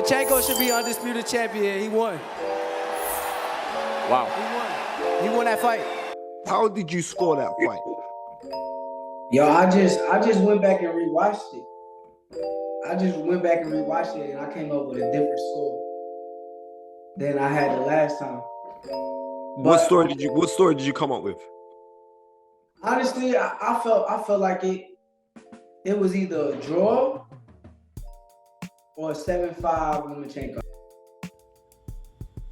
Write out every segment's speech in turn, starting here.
Lomachenko should be undisputed champion. He won. Wow. He won that fight. How did you score that fight? Yo, I just went back and rewatched it. And I came up with a different score than I had the last time. What story did you come up with? Honestly, I felt like it was either a draw or a 7-5 Lomachenko.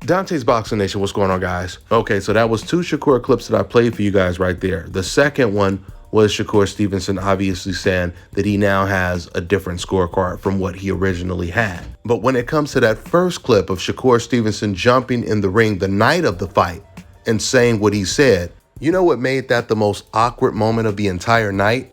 Dante's Boxing Nation, what's going on, guys? Okay, so that was 2 Shakur clips that I played for you guys right there. The second one was Shakur Stevenson obviously saying that he now has a different scorecard from what he originally had. But when it comes to that first clip of Shakur Stevenson jumping in the ring the night of the fight and saying what he said, you know what made that the most awkward moment of the entire night?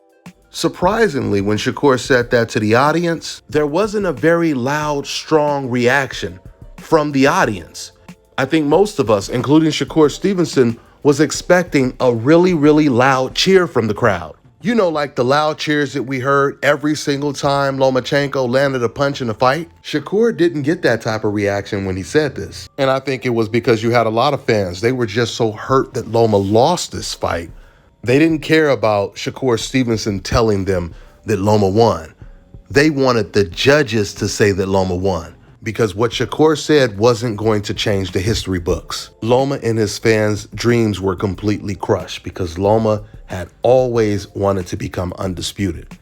Surprisingly, when Shakur said that to the audience, there wasn't a very loud, strong reaction from the audience. I think most of us, including Shakur Stevenson, was expecting a really, really loud cheer from the crowd. You know, like the loud cheers that we heard every single time Lomachenko landed a punch in a fight. Shakur didn't get that type of reaction when he said this. And I think it was because you had a lot of fans. They were just so hurt that Loma lost this fight. They didn't care about Shakur Stevenson telling them that Loma won. They wanted the judges to say that Loma won, because what Shakur said wasn't going to change the history books. Loma and his fans' dreams were completely crushed because Loma had always wanted to become undisputed.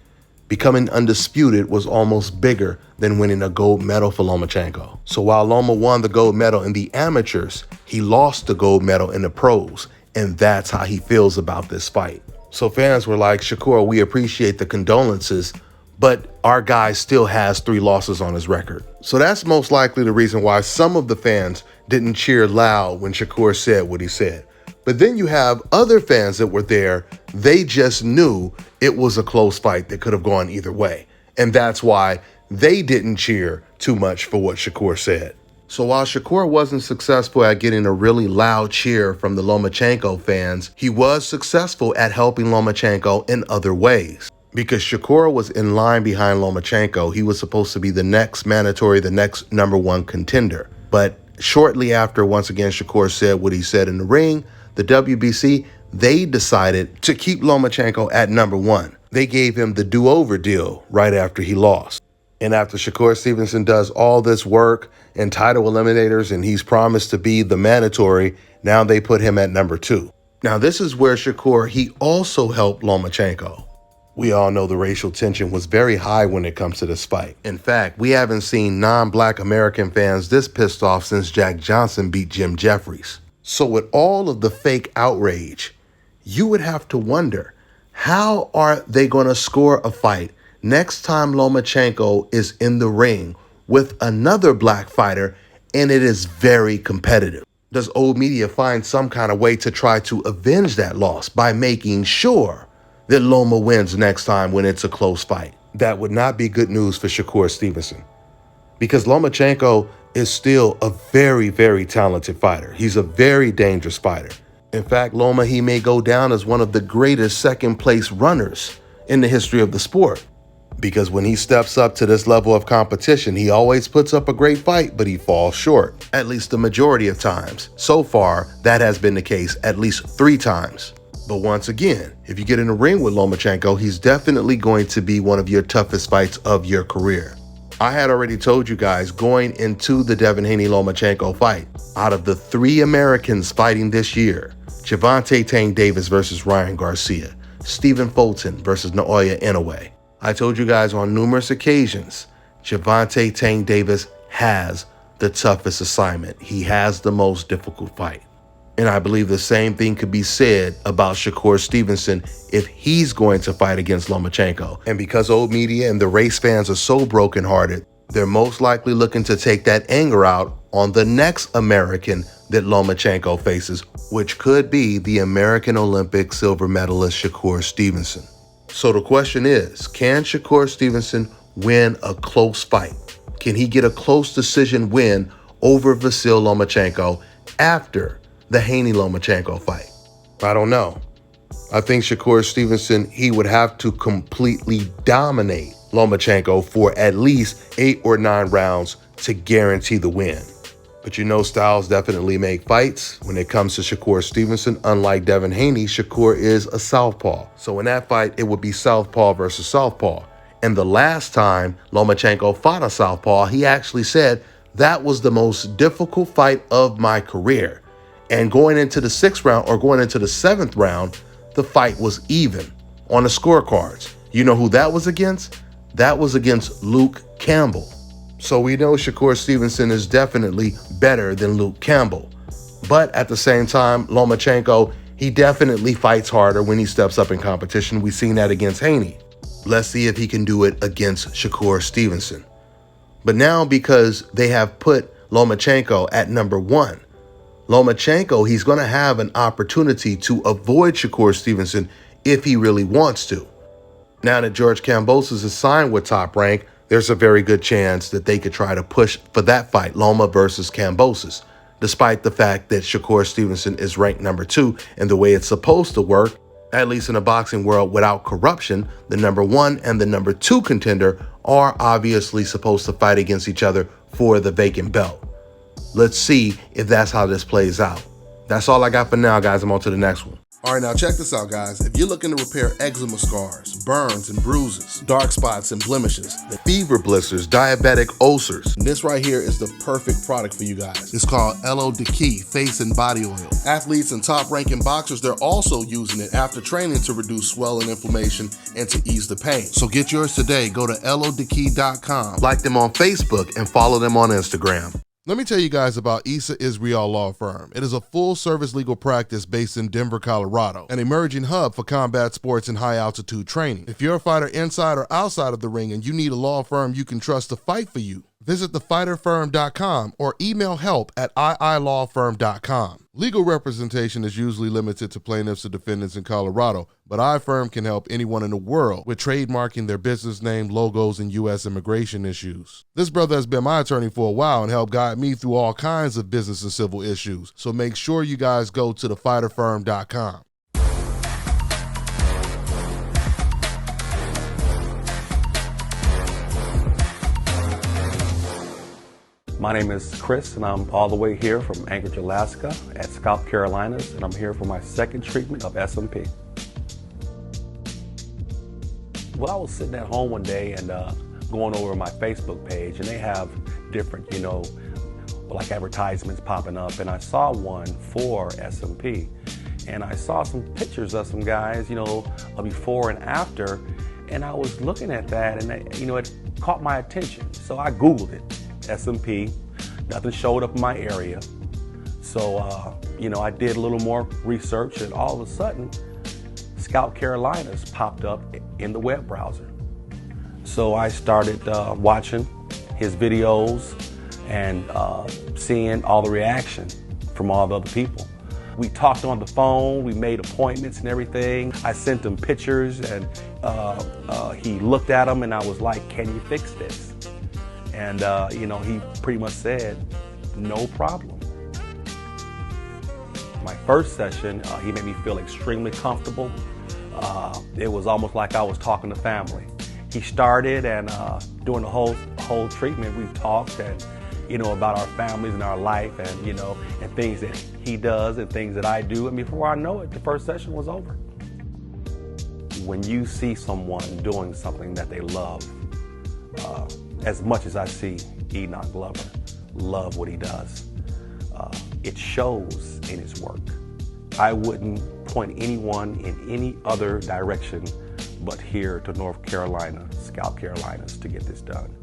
Becoming undisputed was almost bigger than winning a gold medal for Lomachenko. So while Loma won the gold medal in the amateurs, he lost the gold medal in the pros, and that's how he feels about this fight. So fans were like, Shakur, we appreciate the condolences, but our guy still has 3 losses on his record. So that's most likely the reason why some of the fans didn't cheer loud when Shakur said what he said. But then you have other fans that were there, they just knew it was a close fight that could have gone either way. And that's why they didn't cheer too much for what Shakur said. So while Shakur wasn't successful at getting a really loud cheer from the Lomachenko fans, he was successful at helping Lomachenko in other ways. Because Shakur was in line behind Lomachenko, he was supposed to be the next mandatory, the next #1 contender. But shortly after, once again, Shakur said what he said in the ring, the WBC, they decided to keep Lomachenko at #1. They gave him the do-over deal right after he lost. And after Shakur Stevenson does all this work and title eliminators and he's promised to be the mandatory, now they put him at #2. Now this is where Shakur, he also helped Lomachenko. We all know the racial tension was very high when it comes to this fight. In fact, we haven't seen non-black American fans this pissed off since Jack Johnson beat Jim Jeffries. So with all of the fake outrage, you would have to wonder, how are they going to score a fight next time Lomachenko is in the ring with another black fighter and it is very competitive? Does old media find some kind of way to try to avenge that loss by making sure that Loma wins next time when it's a close fight? That would not be good news for Shakur Stevenson, because Lomachenko is still a very, very talented fighter. He's a very dangerous fighter. In fact, Loma, he may go down as one of the greatest second place runners in the history of the sport, because when he steps up to this level of competition, he always puts up a great fight, but he falls short, at least the majority of times. So far, that has been the case at least 3 times. But once again, if you get in the ring with Lomachenko, he's definitely going to be one of your toughest fights of your career. I had already told you guys going into the Devin Haney-Lomachenko fight, out of the 3 Americans fighting this year, Gervonta Tank Davis versus Ryan Garcia, Stephen Fulton versus Naoya Inoue, I told you guys on numerous occasions, Gervonta Tank Davis has the toughest assignment. He has the most difficult fight. And I believe the same thing could be said about Shakur Stevenson if he's going to fight against Lomachenko. And because old media and the race fans are so brokenhearted, they're most likely looking to take that anger out on the next American that Lomachenko faces, which could be the American Olympic silver medalist Shakur Stevenson. So the question is, can Shakur Stevenson win a close fight? Can he get a close decision win over Vasyl Lomachenko after the Haney-Lomachenko fight? I don't know. I think Shakur Stevenson, he would have to completely dominate Lomachenko for at least 8 or 9 rounds to guarantee the win. But you know, styles definitely make fights. When it comes to Shakur Stevenson, unlike Devin Haney, Shakur is a southpaw. So in that fight, it would be southpaw versus southpaw. And the last time Lomachenko fought a southpaw, he actually said, that was the most difficult fight of my career. And going into the 6th round or going into the 7th round, the fight was even on the scorecards. You know who that was against? That was against Luke Campbell. So we know Shakur Stevenson is definitely better than Luke Campbell. But at the same time, Lomachenko, he definitely fights harder when he steps up in competition. We've seen that against Haney. Let's see if he can do it against Shakur Stevenson. But now, because they have put Lomachenko at number 1, Lomachenko, he's going to have an opportunity to avoid Shakur Stevenson if he really wants to. Now that George Kambosos is signed with Top Rank, there's a very good chance that they could try to push for that fight, Loma versus Kambosos, despite the fact that Shakur Stevenson is ranked number 2, and the way it's supposed to work, at least in the boxing world without corruption, the number 1 and the number 2 contender are obviously supposed to fight against each other for the vacant belt. Let's see if that's how this plays out. That's all I got for now, guys. I'm on to the next one. All right, now check this out, guys. If you're looking to repair eczema scars, burns and bruises, dark spots and blemishes, the fever blisters, diabetic ulcers, this right here is the perfect product for you guys. It's called LO Decay Face and Body Oil. Athletes and top-ranking boxers, they're also using it after training to reduce swelling, inflammation, and to ease the pain. So get yours today. Go to lodecay.com, like them on Facebook, and follow them on Instagram. Let me tell you guys about Issa Israel Law Firm. It is a full-service legal practice based in Denver, Colorado, an emerging hub for combat sports and high-altitude training. If you're a fighter inside or outside of the ring and you need a law firm you can trust to fight for you, visit thefighterfirm.com or email help@iilawfirm.com. Legal representation is usually limited to plaintiffs or defendants in Colorado, but iFirm can help anyone in the world with trademarking their business name, logos, and U.S. immigration issues. This brother has been my attorney for a while and helped guide me through all kinds of business and civil issues, so make sure you guys go to thefighterfirm.com. My name is Chris, and I'm all the way here from Anchorage, Alaska at Scalp, Carolinas, and I'm here for my second treatment of SMP. Well, I was sitting at home one day and going over my Facebook page, and they have different, like advertisements popping up, and I saw one for SMP. And I saw some pictures of some guys, a before and after, and I was looking at that, and it caught my attention. So I Googled it. SMP, nothing showed up in my area. So, I did a little more research, and all of a sudden, Scalp Carolinas popped up in the web browser. So I started watching his videos and seeing all the reaction from all the other people. We talked on the phone, we made appointments and everything. I sent him pictures, and he looked at them, and I was like, can you fix this? And, he pretty much said, no problem. My first session, he made me feel extremely comfortable. It was almost like I was talking to family. He started, and during the whole treatment, we talked and, about our families and our life, and, and things that he does and things that I do. And before I know it, the first session was over. When you see someone doing something that they love, as much as I see Enoch Glover love what he does, it shows in his work. I wouldn't point anyone in any other direction but here to North Carolina, Scalp Carolinas, to get this done.